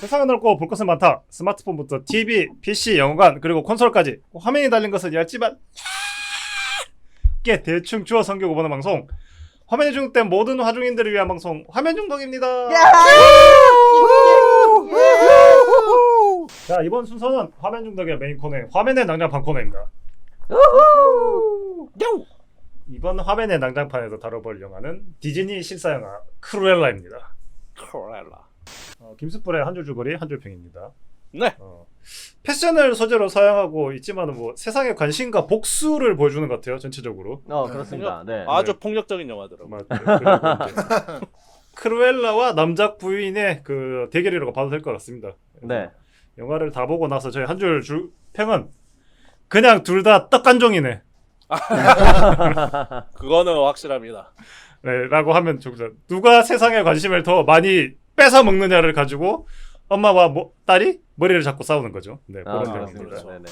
세상은 넓고 볼 것은 많다. 스마트폰부터 TV, PC, 영화관 그리고 콘솔까지 화면이 달린 것은 얇지만 꽤 대충 주워 섬기고 보는 방송. 화면이 중독된 모든 화중인들을 위한 방송 화면 중독입니다. 자, 이번 순서는 화면 중독의 메인 코너인 화면의 난장판 코너입니다. 이번 화면의 난장판에서 다뤄볼 영화는 디즈니 실사 영화 크루엘라입니다. 크루엘라. 김숯불의 한 줄 줄거리 한 줄 평입니다. 네. 패션을 소재로 사용하고 있지만 뭐 세상의 관심과 복수를 보여주는 것 같아요. 전체적으로. 그렇습니다. 네. 아주 폭력적인 영화더라고. 맞죠. 그리고 이제 크루엘라와 남작 부인의 그 대결이라고 봐도 될 것 같습니다. 네. 영화를 다 보고 나서 저희 한 줄 평은 그냥 둘 다 떡간종이네. 그거는 확실합니다. 네, 라고 하면 좋죠. 누가 세상의 관심을 더 많이 뺏어 먹느냐를 가지고 엄마와 딸이 머리를 잡고 싸우는 거죠. 네, 그런 내용입니다. 그렇죠. 네네.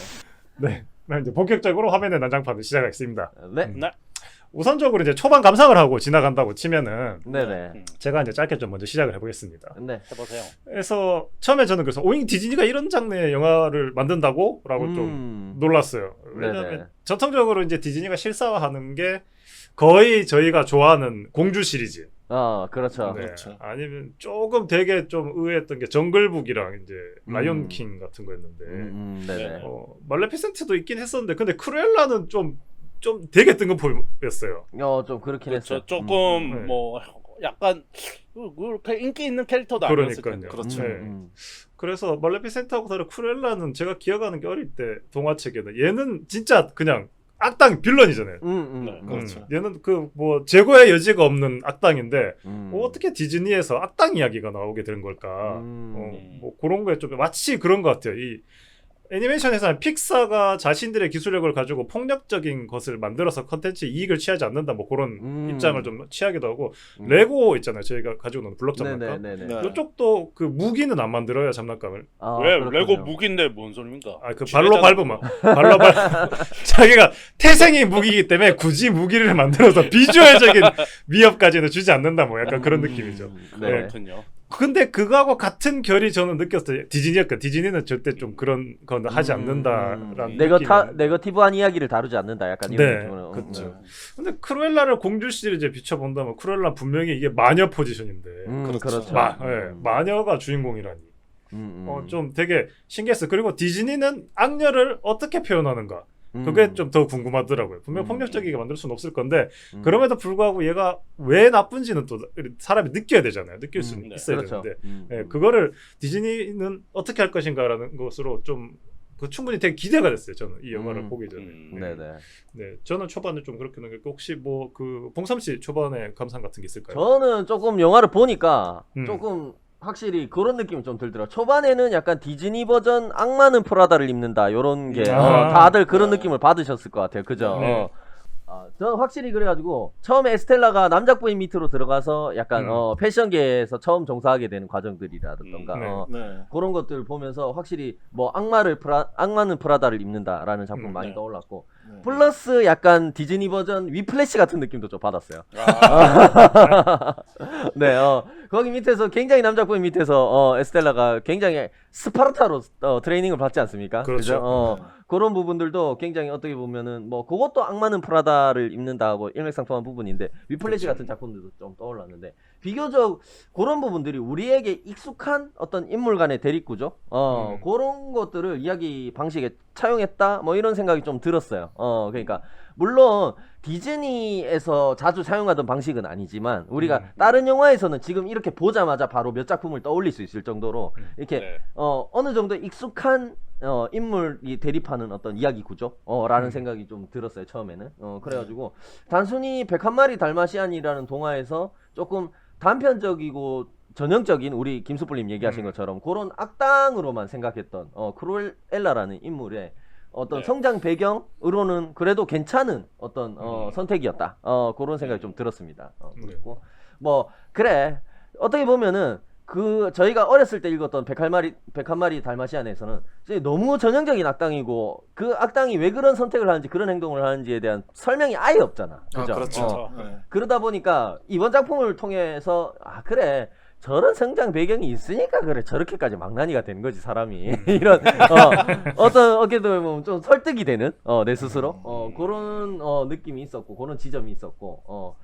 네, 그럼 이제 본격적으로 화면의 난장판을 시작하겠습니다. 네. 네. 우선적으로 이제 초반 감상을 하고 지나간다고 치면은 네네. 제가 이제 짧게 좀 먼저 시작을 해보겠습니다. 네. 해보세요. 그래서 처음에 저는 그래서 오잉 디즈니가 이런 장르의 영화를 만든다고? 라고 좀 놀랐어요. 왜냐하면 네네. 전통적으로 이제 디즈니가 실사화하는 게 거의 저희가 좋아하는 공주 시리즈. 그렇죠. 네. 그렇죠. 아니면 조금 되게 좀 의외였던 게 정글북이랑 이제 라이온 킹 같은 거였는데 네네. 말레피센트도 있긴 했었는데 근데 크루엘라는 좀 되게 뜬금포였어요. 좀 그렇긴 했어요. 조금 네. 뭐 약간 그렇게 인기 있는 캐릭터도 아니었을 텐데. 그러니까요. 그렇죠. 네. 그래서 말레피센트하고 다른 크루엘라는 제가 기억하는 게 어릴 때 동화책에는 얘는 진짜 그냥 악당 빌런이잖아요. 네, 그렇죠. 얘는 그 뭐 제거의 여지가 없는 악당인데 어떻게 어떻게 디즈니에서 악당 이야기가 나오게 된 걸까? 뭐 그런 거에 좀 마치 그런 것 같아요. 이 애니메이션에서는 픽사가 자신들의 기술력을 가지고 폭력적인 것을 만들어서 컨텐츠 이익을 취하지 않는다 뭐 그런 입장을 좀 취하기도 하고 레고 있잖아요. 저희가 가지고 노는 블럭 장난감. 네네네. 네. 이쪽도 그 무기는 안 만들어요. 장난감을. 왜 레고 무기인데 뭔 소리입니까? 그 발로 밟으면 자기가 태생이 무기이기 때문에 굳이 무기를 만들어서 비주얼적인 위협까지는 주지 않는다 뭐 약간 그런 느낌이죠. 네. 그렇군요. 근데 그거하고 같은 결이 저는 느꼈어요. 디즈니는 절대 좀 그런 건 하지 않는다라는 느낌이. 네거티브한 이야기를 다루지 않는다. 약간 이런 네, 느낌으로. 그렇죠. 근데 크루엘라를 공주 시리즈에 비춰본다면 크루엘라 분명히 이게 마녀 포지션인데 그렇죠. 마녀가 주인공이라니 좀 되게 신기했어요. 그리고 디즈니는 악녀를 어떻게 표현하는가 그게 좀 더 궁금하더라고요. 분명 폭력적이게 만들 수는 없을 건데 그럼에도 불구하고 얘가 왜 나쁜지는 또 사람이 느껴야 되잖아요. 느낄 수 있어야 그렇죠. 되는데 네, 그거를 디즈니는 어떻게 할 것인가라는 것으로 좀 충분히 되게 기대가 됐어요. 저는 이 영화를 보기 전에. 네네. 네, 저는 초반에 좀 그렇게 느꼈고 혹시 뭐 그 봉삼 씨 초반에 감상 같은 게 있을까요? 저는 조금 영화를 보니까 음. 확실히 그런 느낌이 좀 들더라고요. 초반에는 약간 디즈니 버전 악마는 프라다를 입는다 요런 게 다들 그런 느낌을 받으셨을 것 같아요. 그죠? 네. 저는 확실히 그래가지고 처음에 에스텔라가 남작부인 밑으로 들어가서 약간 패션계에서 처음 종사하게 되는 과정들이라던가 네. 그런 것들을 보면서 확실히 뭐 악마는 프라다를 입는다라는 작품 많이 떠올랐고 플러스 약간 디즈니 버전 위플래시 같은 느낌도 좀 받았어요. 네, 거기 밑에서 굉장히 남작부인 밑에서 에스텔라가 굉장히 스파르타로 트레이닝을 받지 않습니까? 그렇죠. 그죠? 그런 부분들도 굉장히 어떻게 보면은 뭐 그것도 악마는 프라다를 입는다고 일맥상통한 부분인데 위플래시 같은 작품들도 좀 떠올랐는데 비교적 그런 부분들이 우리에게 익숙한 어떤 인물 간의 대립구조 그런 것들을 이야기 방식에 차용했다 뭐 이런 생각이 좀 들었어요. 그러니까 물론 디즈니에서 자주 사용하던 방식은 아니지만 우리가 다른 영화에서는 지금 이렇게 보자마자 바로 몇 작품을 떠올릴 수 있을 정도로 이렇게 어느 정도 익숙한 인물이 대립하는 어떤 이야기 구조 라는 생각이 좀 들었어요. 처음에는. 그래가지고 단순히 101마리 달마시안이라는 동화에서 조금 단편적이고 전형적인 우리 김수불님 얘기하신 것처럼 그런 악당으로만 생각했던 크루엘라라는 인물의 어떤 성장 배경으로는 그래도 괜찮은 어떤 선택이었다. 그런 생각이 좀 들었습니다. 그리고 뭐 그래 어떻게 보면은 저희가 어렸을 때 읽었던 101마리 달마시안에서는 너무 전형적인 악당이고 그 악당이 왜 그런 선택을 하는지 그런 행동을 하는지에 대한 설명이 아예 없잖아. 그죠? 그렇죠. 그러다 보니까 이번 작품을 통해서 그래 저런 성장 배경이 있으니까 그래 저렇게까지 망나니가 되는 거지 사람이 이런 어떻게 보면 좀 설득이 되는 내 스스로 그런 느낌이 있었고 그런 지점이 있었고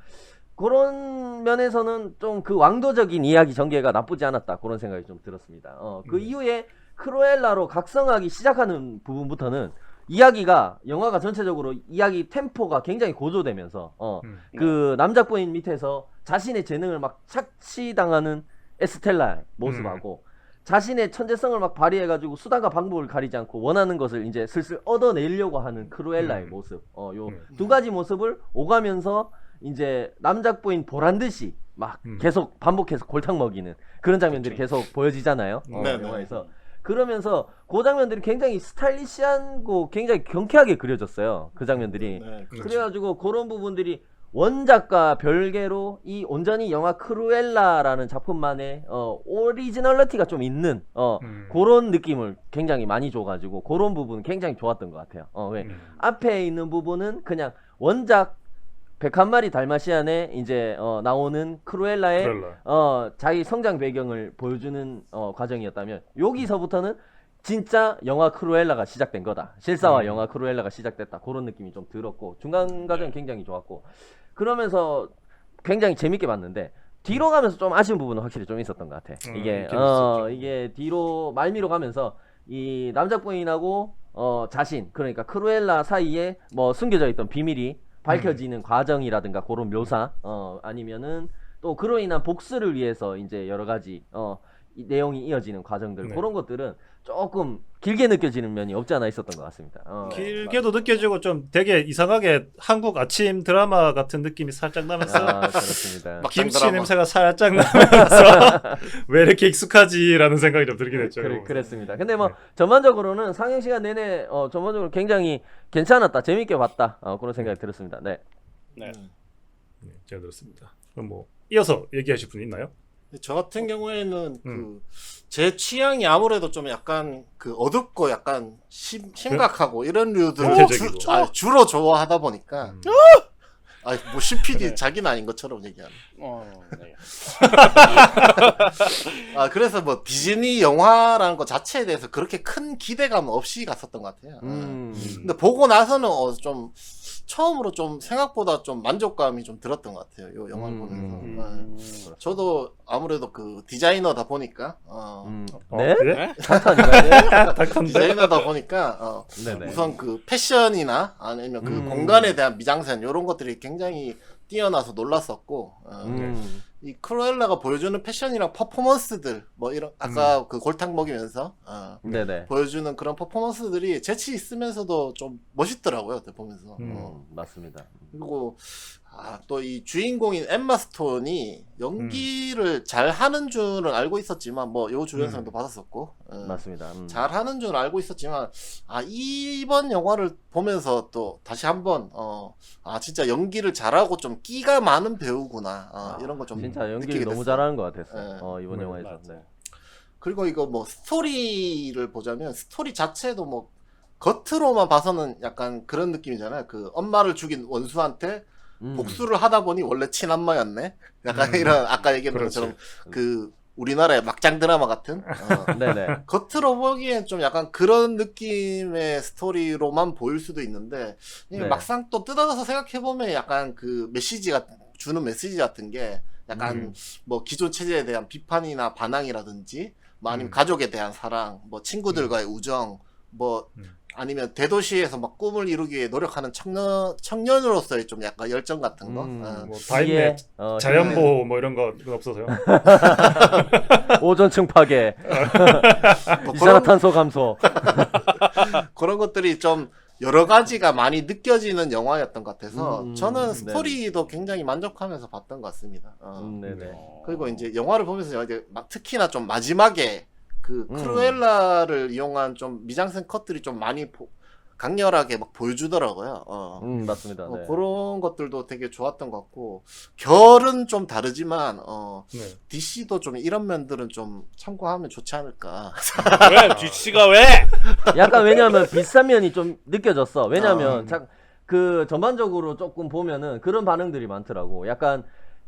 그런 면에서는 좀 그 왕도적인 이야기 전개가 나쁘지 않았다 그런 생각이 좀 들었습니다. 그 이후에 크루엘라로 각성하기 시작하는 부분부터는 이야기가 영화가 전체적으로 이야기 템포가 굉장히 고조되면서 그 남작부인 밑에서 자신의 재능을 막 착취당하는 에스텔라의 모습하고 자신의 천재성을 막 발휘해가지고 수단과 방법을 가리지 않고 원하는 것을 이제 슬슬 얻어내려고 하는 크루엘라의 모습 요 두 가지 모습을 오가면서 이제 남작부인 보란듯이 막 계속 반복해서 골탕 먹이는 그런 장면들이 계속 보여지잖아요. 영화에서. 그러면서 그 장면들이 굉장히 스타일리시하고 굉장히 경쾌하게 그려졌어요. 그 장면들이. 그래가지고 그런 부분들이 원작과 별개로 이 온전히 영화 크루엘라라는 작품만의 오리지널리티가 좀 있는 그런 느낌을 굉장히 많이 줘가지고 그런 부분 굉장히 좋았던 것 같아요. 왜 앞에 있는 부분은 그냥 원작 101마리 달마시안에 이제 나오는 크루엘라의 자기 성장 배경을 보여주는 과정이었다면 여기서부터는 진짜 영화 크루엘라가 시작된 거다. 실사화 영화 크루엘라가 시작됐다. 그런 느낌이 좀 들었고 중간 과정이 굉장히 좋았고 그러면서 굉장히 재밌게 봤는데 뒤로 가면서 좀 아쉬운 부분은 확실히 좀 있었던 것 같아. 이게 뒤로 말미로 가면서 이 남자 부인하고 자신 그러니까 크루엘라 사이에 뭐 숨겨져 있던 비밀이 밝혀지는 과정이라든가 그런 묘사 아니면은 또 그로 인한 복수를 위해서 이제 여러 가지 이 내용이 이어지는 과정들 그런 것들은 조금 길게 느껴지는 면이 없지 않아 있었던 것 같습니다. 길게도 느껴지고 좀 되게 이상하게 한국 아침 드라마 같은 느낌이 살짝 나면서 그렇습니다. 김치 냄새가 살짝 나면서 왜 이렇게 익숙하지라는 생각이 좀 들긴 했죠. 그랬습니다. 근데 뭐 전반적으로는 상영 시간 내내 전반적으로 굉장히 괜찮았다, 재밌게 봤다 그런 생각이 들었습니다. 네, 잘 들었습니다. 그럼 뭐 이어서 얘기하실 분 있나요? 저 같은 경우에는 그 제 취향이 아무래도 좀 약간 그 어둡고 약간 심각하고 이런 류들을 주로 좋아하다 보니까 뭐 CPD 자기는 아닌 것처럼 얘기하는. 그래서 뭐 디즈니 영화라는 것 자체에 대해서 그렇게 큰 기대감 없이 갔었던 것 같아요. 근데 보고 나서는 좀 처음으로 좀 생각보다 좀 만족감이 좀 들었던 것 같아요. 이 영화를 보면서. 저도 아무래도 그 디자이너다 보니까 네? 디자이너다 보니까 우선 그 패션이나 아니면 그 공간에 대한 미장센 이런 것들이 굉장히 뛰어나서 놀랐었고 이 크루엘라가 보여주는 패션이랑 퍼포먼스들 뭐 이런 아까 그 골탕 먹이면서 보여주는 그런 퍼포먼스들이 재치 있으면서도 좀 멋있더라고요. 보면서 맞습니다. 그리고 또 이 주인공인 엠마 스톤이 연기를 잘 하는 줄은 알고 있었지만 뭐 요 주연상도 받았었고 맞습니다. 잘 하는 줄은 알고 있었지만 이번 영화를 보면서 또 다시 한번 진짜 연기를 잘하고 좀 끼가 많은 배우구나 이런 거 좀 진짜 연기를 너무 잘하는 것 같았어요. 이번 영화에서. 그리고 이거 뭐 스토리를 보자면 스토리 자체도 뭐 겉으로만 봐서는 약간 그런 느낌이잖아요. 그 엄마를 죽인 원수한테 복수를 하다 보니 원래 친엄마였네. 약간 이런 아까 얘기했던 것처럼 그 우리나라의 막장 드라마 같은 겉으로 보기엔 좀 약간 그런 느낌의 스토리로만 보일 수도 있는데 막상 또 뜯어서 생각해보면 약간 그 메시지가 주는 메시지 같은 게 약간 뭐 기존 체제에 대한 비판이나 반항이라든지 뭐 아니면 가족에 대한 사랑, 뭐 친구들과의 우정, 뭐 아니면 대도시에서 막 꿈을 이루기 위해 노력하는 청년으로서의 좀 약간 열정 같은 거. 뭐 다인내 자연보호 뭐 이런 거 없어서요. 오존층 파괴, 이산화탄소 감소. 그런 것들이 좀 여러 가지가 많이 느껴지는 영화였던 것 같아서 저는 스토리도 굉장히 만족하면서 봤던 것 같습니다. 그리고 이제 영화를 보면서 이제 막 특히나 좀 마지막에 그 크루엘라를 이용한 좀 미장센 컷들이 좀 많이 강렬하게 막 보여주더라고요. 맞습니다. 그런 것들도 되게 좋았던 것 같고 결은 좀 다르지만 DC도 좀 이런 면들은 좀 참고하면 좋지 않을까. 왜 DC가 왜? 약간 왜냐면 비싼 면이 좀 느껴졌어. 왜냐면 그 전반적으로 조금 보면은 그런 반응들이 많더라고. 약간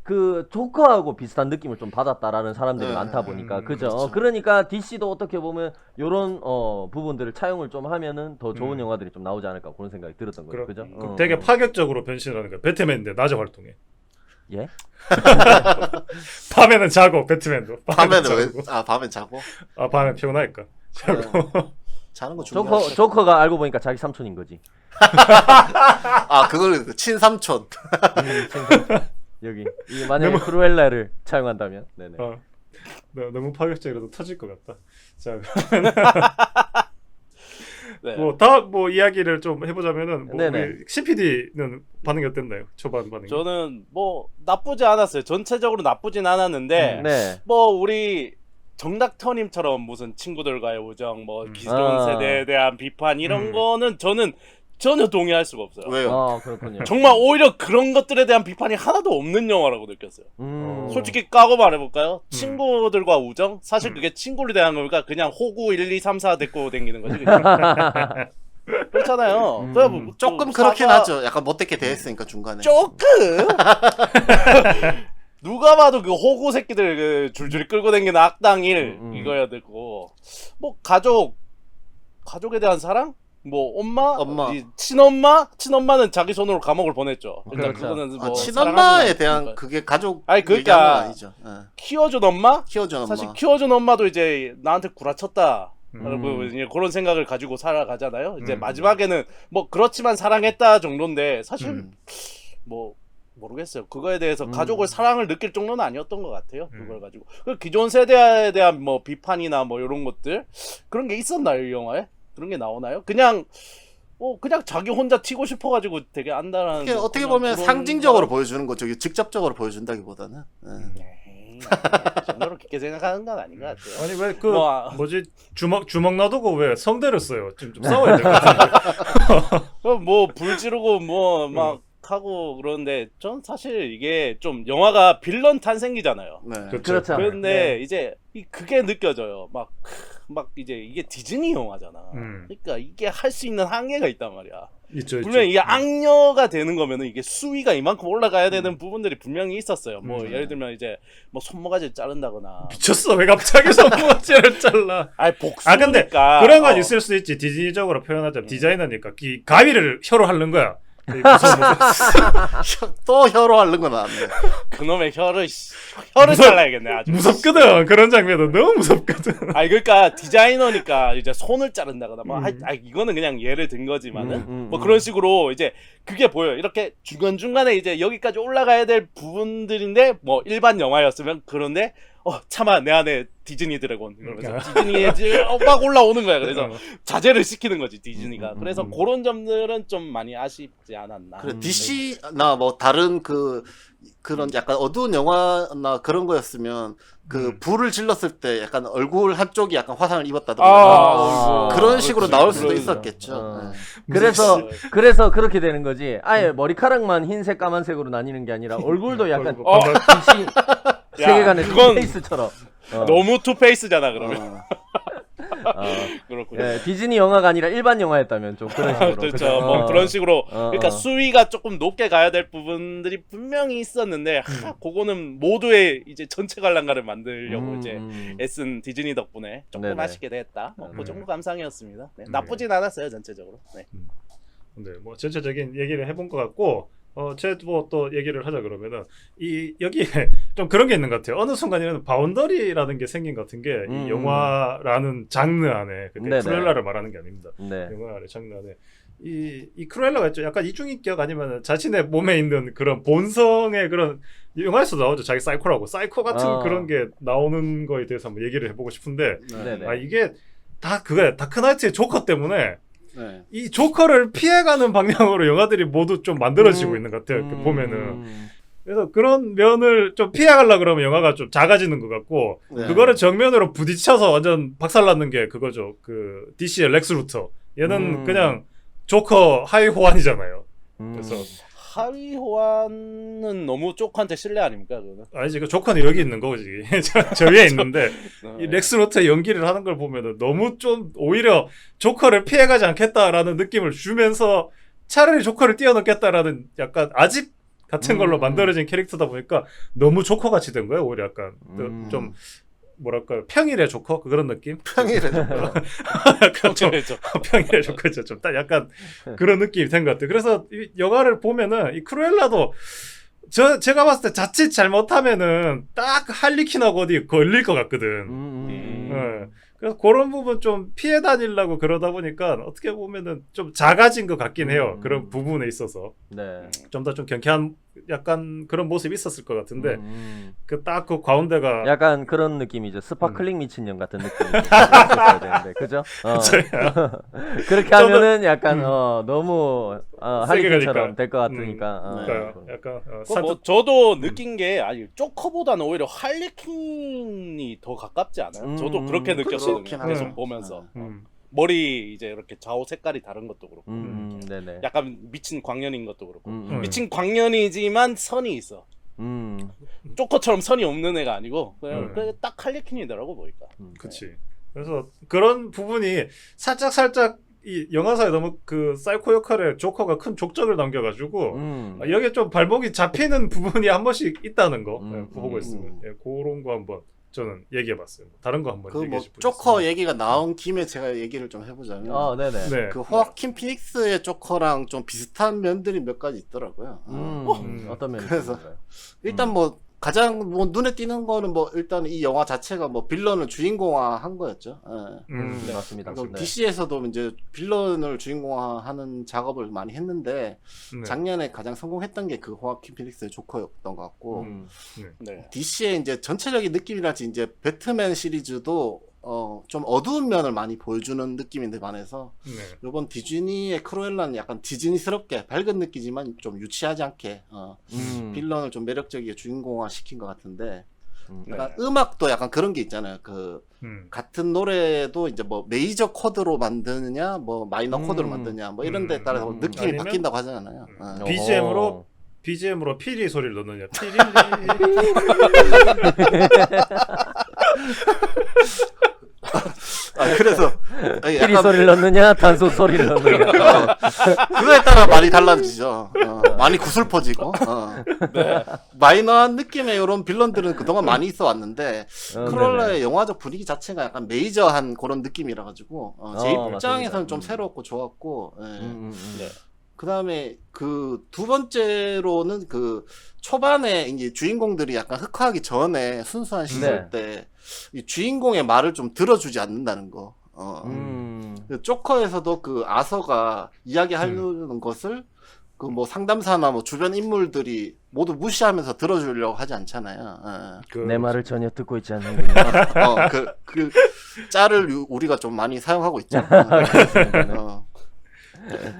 그 조커하고 비슷한 느낌을 좀 받았다라는 사람들이 많다 보니까 그죠. 그렇죠. 그러니까 DC도 어떻게 보면 요런 부분들을 차용을 좀 하면은 더 좋은 영화들이 좀 나오지 않을까 그런 생각이 들었던 거죠. 그죠? 되게 파격적으로 변신하는 거야. 배트맨인데 낮에 활동해. 예? 밤에는 자고 배트맨도. 밤에는 왜? 자고. 밤엔 자고. 밤에 피곤하니까. 자고. 자는 거 중요하지. 조커가 알고 보니까 자기 삼촌인 거지. 그걸 친삼촌. 여기 이게 만약에 크루엘라를 차용한다면, 네네. 너무 파격적이라도 터질 것 같다. 자, 네. 뭐 이야기를 좀 해보자면은 네네. 우리 CPD는 반응이 어땠나요? 초반 반응이. 저는 뭐 나쁘지 않았어요. 전체적으로 나쁘진 않았는데 네. 뭐 우리 정닥터님처럼 무슨 친구들과의 우정, 뭐 기존 세대에 대한 비판 이런 거는 저는 전혀 동의할 수가 없어요. 왜요? 그렇군요. 정말 오히려 그런 것들에 대한 비판이 하나도 없는 영화라고 느꼈어요. 솔직히 까고 말해볼까요? 친구들과 우정? 사실 그게 친구를 대한 겁니까? 그냥 호구 1, 2, 3, 4 데리고 다니는 거지. 그냥. 그렇잖아요. 뭐 조금 그렇긴 하죠. 약간 못되게 대했으니까 중간에. 조금? 누가 봐도 그 호구 새끼들 그 줄줄이 끌고 다니는 악당 1 이거야 되고 뭐 가족에 대한 사랑? 뭐 엄마? 친엄마는 자기 손으로 감옥을 보냈죠. 그러니까 그렇죠. 그거는 뭐 친엄마에 대한 그게 가족 아니, 그러니까 얘기하는 건 아니죠. 키워준 엄마? 키워준 엄마. 사실 키워준 엄마도 이제 나한테 구라쳤다. 이제 그런 생각을 가지고 살아가잖아요. 이제 마지막에는 뭐 그렇지만 사랑했다 정도인데 사실 뭐 모르겠어요. 그거에 대해서 가족을 사랑을 느낄 정도는 아니었던 것 같아요. 그걸 가지고 그 기존 세대에 대한 뭐 비판이나 뭐 이런 것들 그런 게 있었나요 이 영화에? 그런 게 나오나요? 그냥 자기 혼자 튀고 싶어가지고 되게 안다라는. 그게 어떻게 보면 상징적으로 보여주는 거죠. 직접적으로 보여준다기보다는. 그 정도로 깊게 생각하는 건 아닌 것 같아요. 아니 왜 뭐, 주먹 놔두고 왜 성대를 써요? 좀 싸워야 될 것 같은데. 뭐 불 지르고 뭐 막 하고 그러는데 전 사실 이게 좀 영화가 빌런 탄생기잖아요. 네. 그렇죠. 그런데 이제 그게 느껴져요. 막 이제 이게 디즈니 영화잖아. 그러니까 이게 할 수 있는 한계가 있단 말이야. 있죠. 분명히 이게 악녀가 되는 거면은 이게 수위가 이만큼 올라가야 되는 부분들이 분명히 있었어요. 뭐 예를 들면 이제 뭐 손모가지를 자른다거나. 미쳤어. 왜 갑자기 손모가지를 잘라? 아니 복수니까. 근데 그런 건 있을 수 있지. 디즈니적으로 표현하자면 디자이너니까 가위를 혀로 하는 거야. 또 혀로 하는 건 안 돼. 그놈의 혀를 잘라야겠네. 아주 무섭거든. 그런 장면은 너무 무섭거든. 아니 그러니까 디자이너니까 이제 손을 자른다거나 뭐 이거는 그냥 예를 든 거지만은 뭐 그런 식으로 이제 그게 보여요. 이렇게 중간중간에 이제 여기까지 올라가야 될 부분들인데 뭐 일반 영화였으면 그런데 참아 내 안에 디즈니 드래곤 이러면서 디즈니에 막 올라오는 거야. 그래서 자제를 시키는 거지 디즈니가. 그래서 그런 점들은 좀 많이 아쉽지 않았나. 그래 DC나 뭐 다른 그런 약간 어두운 영화나 그런 거였으면 불을 질렀을 때 약간 얼굴 한쪽이 약간 화상을 입었다든가 그런 식으로 나올 수도 있었겠죠. 그래서 그렇게 되는 거지. 아예 머리카락만 흰색 까만색으로 나뉘는 게 아니라 얼굴도 약간 DC 세계관의 투페이스처럼. 너무 투페이스잖아 그러면. 그렇군요. 예, 디즈니 영화가 아니라 일반 영화였다면 좀 그런 식으로. 그렇죠. 뭐 그런 식으로 그러니까 수위가 조금 높게 가야 될 부분들이 분명히 있었는데 그거는 모두의 이제 전체 관람가를 만들려고 이제 애쓴 디즈니 덕분에 조금 아쉽게 됐다. 그 정도 감상이었습니다. 네, 나쁘진 않았어요 전체적으로. 네. 네, 뭐 전체적인 얘기를 해본 것 같고. 뭐 또 얘기를 하자 그러면은 여기에 좀 그런 게 있는 것 같아요. 어느 순간에는 바운더리라는 게 생긴 것 같은 게 이 영화라는 장르 안에 크루엘라를 말하는 게 아닙니다. 영화의 장르 안에 이 크루엘라가 있죠. 약간 이중인격 아니면 자신의 몸에 있는 그런 본성의 그런 영화에서 나오죠. 자기 사이코라고 사이코 같은 그런 게 나오는 거에 대해서 한번 얘기를 해보고 싶은데 이게 다 그거야. 다크나이트의 조커 때문에. 이 조커를 피해가는 방향으로 영화들이 모두 좀 만들어지고 있는 것 같아요. 보면은. 그래서 그런 면을 좀 피해가려고 그러면 영화가 좀 작아지는 것 같고 그거를 정면으로 부딪혀서 완전 박살났는 게 그거죠. 그 DC의 렉스 루터. 얘는 그냥 조커 하위 호환이잖아요. 그래서 하위 호환은 너무 조커한테 실례 아닙니까 그거는? 아니지 그 조커는 여기 있는 거지. 저 위에 있는데 이 렉스 루터의 연기를 하는 걸 보면은 너무 좀 오히려 조커를 피해가지 않겠다라는 느낌을 주면서 차라리 조커를 뛰어넘겠다라는 약간 아직 같은 걸로 만들어진 캐릭터다 보니까 너무 조커 같이 된 거예요. 오히려 약간 좀 뭐랄까 평일의 조커 그런 느낌? 평일에 약간 좀 평일의 조커죠. 좀 딱 약간 그런 느낌이 된 것 같아요. 그래서 이 영화를 보면은 이 크루엘라도 제가 봤을 때 자칫 잘못하면은 딱 할리퀸하고 어디 걸릴 것 같거든. 예. 그래서 그런 부분 좀 피해 다니려고 그러다 보니까 어떻게 보면은 좀 작아진 것 같긴 해요. 그런 부분에 있어서. 네. 좀 더 좀 경쾌한 약간 그런 모습이 있었을 것 같은데 그 딱 그 가운데가 약간 그런 느낌이죠. 스파클링 미친년 같은 느낌이 있었어야 되는데, 그죠? 그렇게 하면은 약간 너무 할리퀸처럼 될 것 같으니까. 약간 뭐 저도 느낀 게 아니 조커보다는 오히려 할리퀸이 더 가깝지 않아요? 저도 그렇게 느꼈거든요. 계속 보면서 머리 이제 이렇게 좌우 색깔이 다른 것도 그렇고 네네. 약간 미친 광년인 것도 그렇고 미친 광년이지만 선이 있어. 조커처럼 선이 없는 애가 아니고 그냥 딱 할리퀸이더라고 보니까. 그치. 그래서 그런 부분이 살짝 이 영화사에 너무 그 사이코 역할에 조커가 큰 족적을 남겨가지고 여기에 좀 발목이 잡히는 부분이 한 번씩 있다는 거 보고 있으면 그런 거 한번 저는 얘기해봤어요. 다른 거 한번 얘기해 주시죠. 조커 얘기가 나온 김에 제가 얘기를 좀 해보자면 네네. 네. 그 호아킨 피닉스의 조커랑 좀 비슷한 면들이 몇 가지 있더라고요. 어떤 면이 그래서 있을까요? 일단 뭐 가장 뭐 눈에 띄는 거는 뭐 일단 이 영화 자체가 뭐 빌런을 주인공화한 거였죠. 네, 맞습니다. 네. DC에서도 이제 빌런을 주인공화하는 작업을 많이 했는데 네. 작년에 가장 성공했던 게 그 호아킨 피닉스의 조커였던 것 같고 네. DC의 이제 전체적인 느낌이랄지 이제 배트맨 시리즈도 좀 어두운 면을 많이 보여주는 느낌인데 반해서 이번 디즈니의 크루엘라는 약간 디즈니스럽게 밝은 느끼지만 좀 유치하지 않게 빌런을 좀 매력적이게 주인공화 시킨 것 같은데 약간 음악도 약간 그런 게 있잖아요. 그 같은 노래도 이제 뭐 메이저 코드로 만드느냐 뭐 마이너 코드로 만드냐 뭐 이런 데 따라서 느낌이 아니면 바뀐다고 하잖아요. BGM으로 피리 소리를 넣느냐. 피리. 그래서 피리 소리를 넣느냐 단소 소리를 넣느냐 그거에 따라 많이 달라지죠. 많이 구슬퍼지고 마이너한 느낌의 이런 빌런들은 그동안 많이 있어 왔는데 크루엘라의 영화적 분위기 자체가 약간 메이저한 그런 느낌이라 가지고 제 입장에서는 좀 새롭고 좋았고 그 다음에 그 두 번째로는 그 초반에 이제 주인공들이 약간 흑화하기 전에 순수한 시절 때 이 주인공의 말을 좀 들어주지 않는다는 거. 그 조커에서도 그 아서가 이야기하려는 것을 그 뭐 상담사나 뭐 주변 인물들이 모두 무시하면서 들어주려고 하지 않잖아요. 내 말을 전혀 듣고 있지 않는군요. 그 짤을 우리가 좀 많이 사용하고 있죠.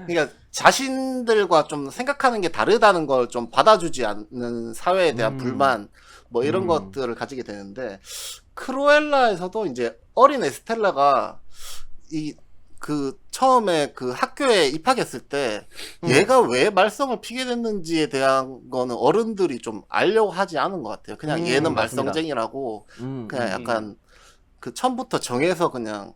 그러니까 자신들과 좀 생각하는 게 다르다는 걸 좀 받아주지 않는 사회에 대한 불만 뭐 이런 것들을 가지게 되는데 크루엘라에서도 이제 어린 에스텔라가 이 그 처음에 그 학교에 입학했을 때 얘가 왜 말썽을 피게 됐는지에 대한 거는 어른들이 좀 알려고 하지 않은 것 같아요. 그냥 얘는 말썽쟁이라고 그냥 약간 그 처음부터 정해서 그냥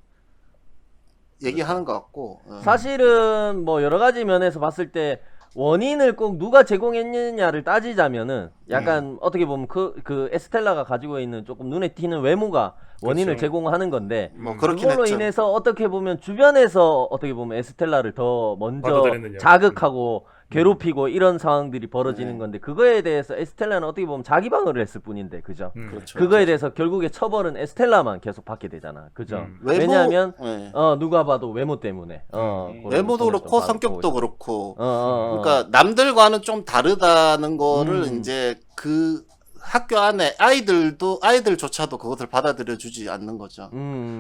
얘기하는 것 같고 사실은 뭐 여러 가지 면에서 봤을 때 원인을 꼭 누가 제공했느냐를 따지자면은 약간 어떻게 보면 그 에스텔라가 가지고 있는 조금 눈에 띄는 외모가 원인을 제공하는 건데 뭐 그렇긴 그걸로 했죠. 인해서 어떻게 보면 주변에서 어떻게 보면 에스텔라를 더 먼저 받아들이느냐. 자극하고 괴롭히고 이런 상황들이 벌어지는 건데 그거에 대해서 에스텔라는 어떻게 보면 자기 방어를 했을 뿐인데 그죠? 그렇죠. 그거에 대해서 결국에 처벌은 에스텔라만 계속 받게 되잖아. 그죠? 왜냐하면 누가 봐도 외모 때문에 외모도 그렇고 성격도 그렇고 그러니까 남들과는 좀 다르다는 거를 이제 그 학교 안에 아이들조차도 그것을 받아들여 주지 않는 거죠.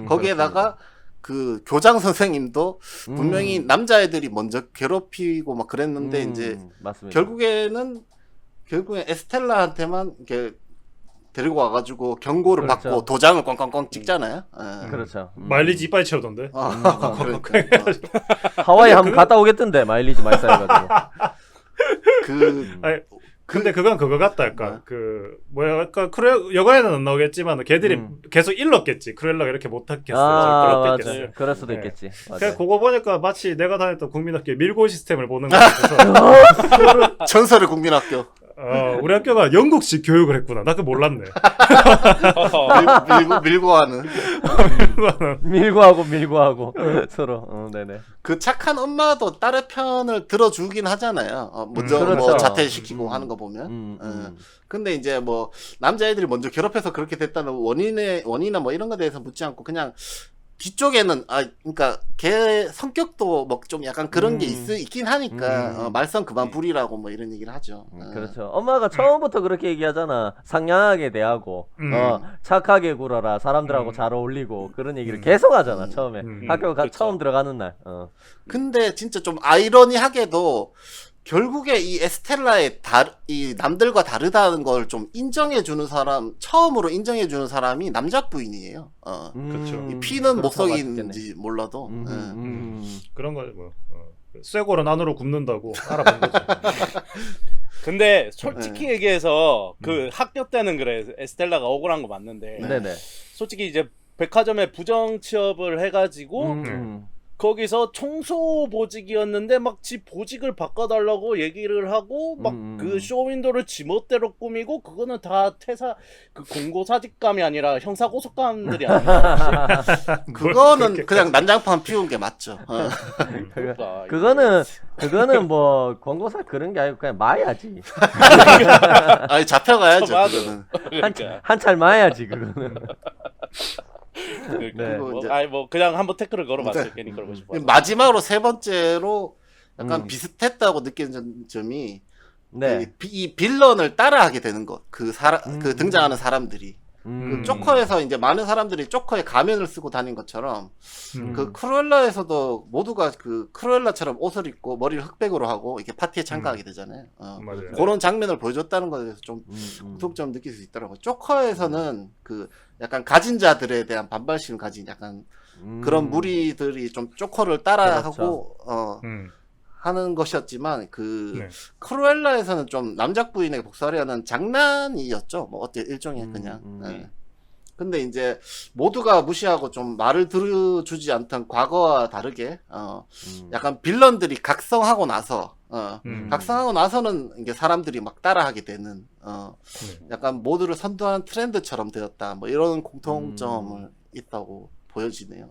거기에다가 그 교장 선생님도 분명히 남자애들이 먼저 괴롭히고 막 그랬는데 이제 맞습니다. 결국엔 에스텔라한테만 이렇게 데리고 와가지고 경고를 그렇죠. 받고 도장을 꽝꽝꽝 찍잖아요. 그렇죠. 마일리지 이빨 채우던데. 그러니까. 하와이 한번 갔다 오겠던데 마일리지 많이 쌓여가지고. 근데 그건 그거 같다. 약간 그 뭐야, 약간 여가에는 안 나오겠지만 걔들이 계속 일렀겠지. 크루엘라가 이렇게 못했겠어. 맞아. 그럴 수도 있겠지. 그냥 그거 보니까 마치 내가 다녔던 국민학교 밀고 시스템을 보는 것 같아서 전설의 국민학교. 우리 학교가 영국식 교육을 했구나. 나 그거 몰랐네. 밀고 하는 밀고 하고 서로. 네네. 그 착한 엄마도 딸의 편을 들어주긴 하잖아요. 먼저 그렇죠. 뭐 자퇴시키고 하는 거 보면. 음. 근데 이제 뭐 남자애들이 먼저 괴롭혀서 그렇게 됐다는 원인이나 뭐 이런 거에 대해서 묻지 않고 그냥 뒤쪽에는 그러니까 걔 성격도 뭐 좀 약간 그런 게 있긴 하니까 말썽 그만 부리라고 뭐 이런 얘기를 하죠. 그렇죠. 엄마가 처음부터 그렇게 얘기하잖아. 상냥하게 대하고 착하게 굴어라. 사람들하고 잘 어울리고 그런 얘기를 계속 하잖아. 처음에 학교 그렇죠. 처음 들어가는 날. 근데 진짜 좀 아이러니하게도 결국에 이 에스텔라의 이 남들과 다르다는 걸 좀 인정해주는 사람, 처음으로 인정해주는 사람이 남자 부인이에요. 그렇죠. 이 피는 그렇다고 목석인지 몰라도. 그런 거 뭐. 쇠고는 안으로 굽는다고 알아본 거죠. 근데 솔직히 얘기해서 그 학교 때는 그래 에스텔라가 억울한 거 맞는데 네네. 솔직히 이제 백화점에 부정 취업을 해가지고 거기서 청소보직이었는데 막 지 보직을 바꿔달라고 얘기를 하고 막 그 쇼윈도를 지멋대로 꾸미고 그거는 다 퇴사 그 공고사직감이 아니라 형사고소감들이 아니야. 그거는 그냥 난장판 피운 게 맞죠. 그러니까 그거는 뭐 권고사 그런 게 아니고 그냥 마야지. 아니 잡혀가야죠. 맞아. 그거는. 그러니까. 한찰 마야지 그거는. 네. 그리고 이제 뭐 그냥 한번 태클을 걸어봤어요. 괜히 그러고 싶어. 마지막으로 세 번째로 약간 비슷했다고 느끼는 점이 네. 이 빌런을 따라하게 되는 것. 그 등장하는 사람들이. 그 조커에서 이제 많은 사람들이 조커의 가면을 쓰고 다닌 것처럼 그 크루엘라에서도 모두가 그 크루엘라처럼 옷을 입고 머리를 흑백으로 하고 이렇게 파티에 참가하게 되잖아요. 맞아요. 그런 장면을 보여줬다는 것에 대해서 좀 구속점 느낄 수 있더라고요. 조커에서는 그 약간 가진 자들에 대한 반발심을 가진 약간 그런 무리들이 좀 조커를 따라하고 하는 것이었지만 그 크루엘라에서는 좀 남작 부인에게 복수하려는 장난이었죠. 뭐 어때 일종의 그냥. 근데 이제 모두가 무시하고 좀 말을 들어주지 않던 과거와 다르게 약간 빌런들이 각성하고 나서 각성하고 나서는 이게 사람들이 막 따라하게 되는 약간 모두를 선도하는 트렌드처럼 되었다. 뭐 이런 공통점을 있다고 보여지네요.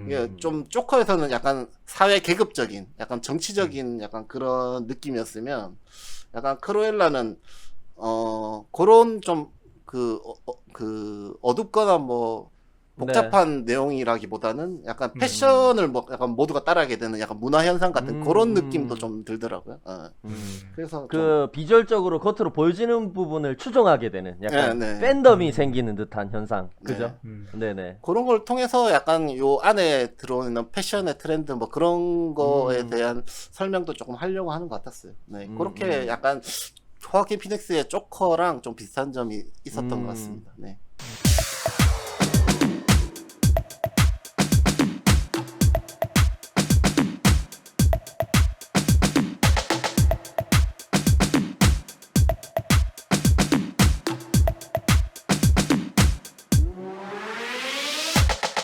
이게 좀 조커에서는 약간 사회 계급적인, 약간 정치적인 약간 그런 느낌이었으면 약간 크루엘라는 그런 좀 그 어둡거나 뭐 복잡한 내용이라기보다는 약간 패션을 뭐 약간 모두가 따라하게 되는 약간 문화 현상 같은 그런 느낌도 좀 들더라고요. 그래서 그 비주얼적으로 겉으로 보여지는 부분을 추종하게 되는 약간 팬덤이 생기는 듯한 현상. 그죠? 네네. 그런 걸 통해서 약간 요 안에 들어오는 패션의 트렌드 뭐 그런 거에 대한 설명도 조금 하려고 하는 것 같았어요. 네. 그렇게 약간 호아킨 피닉스의 조커랑 좀 비슷한 점이 있었던 것 같습니다. 네.